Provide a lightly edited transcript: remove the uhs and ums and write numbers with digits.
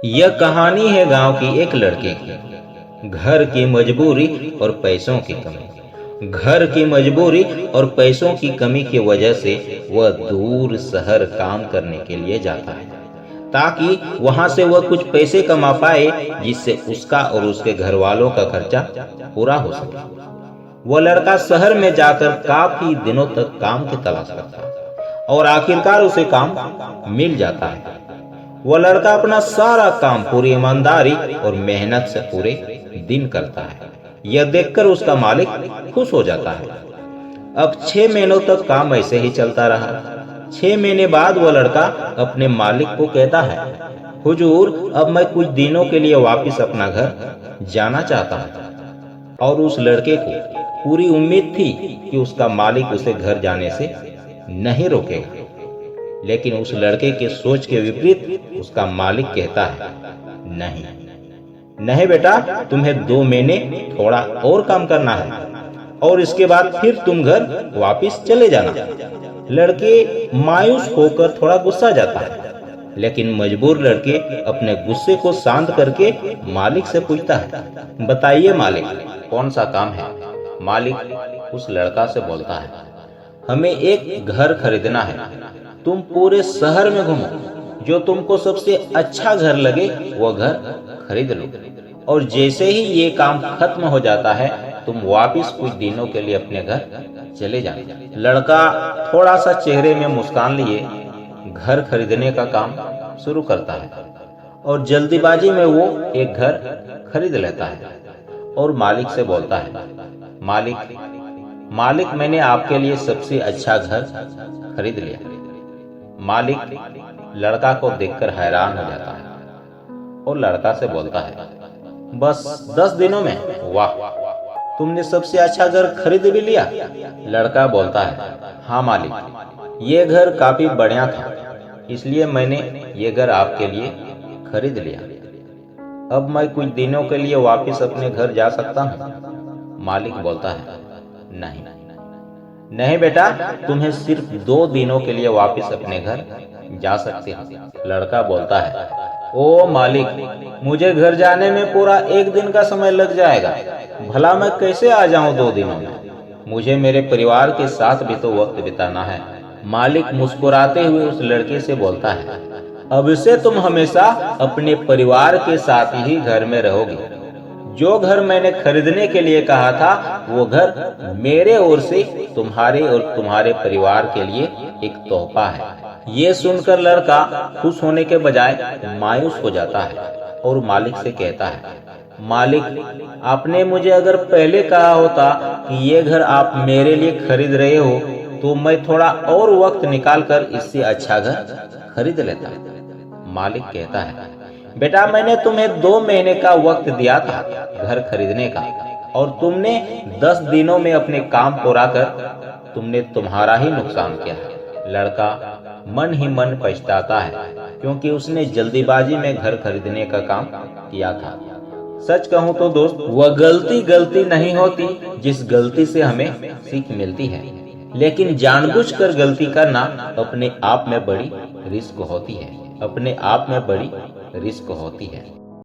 यह कहानी है गांव की एक लड़के की। घर की मजबूरी और पैसों की कमी। घर की मजबूरी और पैसों की कमी की वजह से वह दूर शहर काम करने के लिए जाता है ताकि वहां से वह कुछ पैसे कमा पाए जिससे उसका और उसके घर वालों का खर्चा पूरा हो सके। वह लड़का शहर में जाकर काफी दिनों तक काम की तलाश करता है और आखिरकार उसे काम मिल जाता है। वह लड़का अपना सारा काम पूरी ईमानदारी और मेहनत से पूरे दिन करता है। यह देखकर उसका मालिक खुश हो जाता है। अब 6 महीनों तक काम ऐसे ही चलता रहा। 6 महीने बाद वह लड़का अपने मालिक को कहता है, हुजूर, अब मैं कुछ दिनों के लिए वापस अपना घर जाना चाहता हूँ। और उस लड़के को पूरी उम्मीद थी कि उसका मालिक उसे घर जाने से नहीं रोकेगा, लेकिन उस लड़के के सोच के विपरीत उसका मालिक कहता है, नहीं नहीं बेटा, तुम्हें 2 महीने थोड़ा और काम करना है और इसके बाद फिर तुम घर वापस चले जाना। लड़के मायूस होकर थोड़ा गुस्सा जाता है, लेकिन मजबूर लड़के अपने गुस्से को शांत करके मालिक से पूछता है, बताइए मालिक, कौन सा काम है। मालिक उस लड़का से बोलता है, हमें एक घर खरीदना है। तुम पूरे शहर में घूमो, जो तुमको सबसे अच्छा घर लगे वो घर खरीद लो, और जैसे ही ये काम खत्म हो जाता है तुम वापस कुछ दिनों के लिए अपने घर चले जाना। लड़का थोड़ा सा चेहरे में मुस्कान लिए घर खरीदने का काम शुरू करता है और जल्दीबाजी में वो एक घर खरीद लेता है और मालिक से बोलता है, मालिक, मैंने आपके लिए सबसे अच्छा घर खरीद लिया। मालिक लड़का को देखकर हैरान हो जाता है और लड़का से बोलता है, बस 10 दिनों में? वाह, तुमने सबसे अच्छा घर खरीद भी लिया। लड़का बोलता है, हाँ मालिक, ये घर काफी बढ़िया था, इसलिए मैंने ये घर आपके लिए खरीद लिया। अब मैं कुछ दिनों के लिए वापस अपने घर जा सकता हूँ। मालिक बोलता है, नहीं बेटा, तुम्हें सिर्फ 2 दिनों के लिए वापस अपने घर जा सकते हो। लड़का बोलता है, ओ मालिक, मुझे घर जाने में पूरा 1 दिन का समय लग जाएगा। भला मैं कैसे आ जाऊं 2 दिनों में? मुझे मेरे परिवार के साथ भी तो वक्त बिताना है। मालिक मुस्कुराते हुए उस लड़के से बोलता है, अब से तुम हमेशा अपने परिवार के साथ ही घर में रहोगे। जो घर मैंने खरीदने के लिए कहा था वो घर मेरे ओर से तुम्हारे और तुम्हारे परिवार के लिए एक तोहफा है। ये सुनकर लड़का खुश होने के बजाय मायूस हो जाता है और मालिक से कहता है, मालिक, आपने मुझे अगर पहले कहा होता कि ये घर आप मेरे लिए खरीद रहे हो तो मैं थोड़ा और वक्त निकाल कर इससे अच्छा घर खरीद लेता। मालिक कहता है, बेटा, मैंने तुम्हें 2 महीने का वक्त दिया था घर खरीदने का, और तुमने 10 दिनों में अपने काम पूरा कर तुमने तुम्हारा ही नुकसान किया है। लड़का मन ही मन पछताता है क्योंकि उसने जल्दीबाजी में घर खरीदने का काम किया था। सच कहूं तो दोस्त, वह गलती नहीं होती जिस गलती से हमें सीख मिलती है, लेकिन जानबूझकर गलती करना अपने आप में बड़ी रिस्क होती है।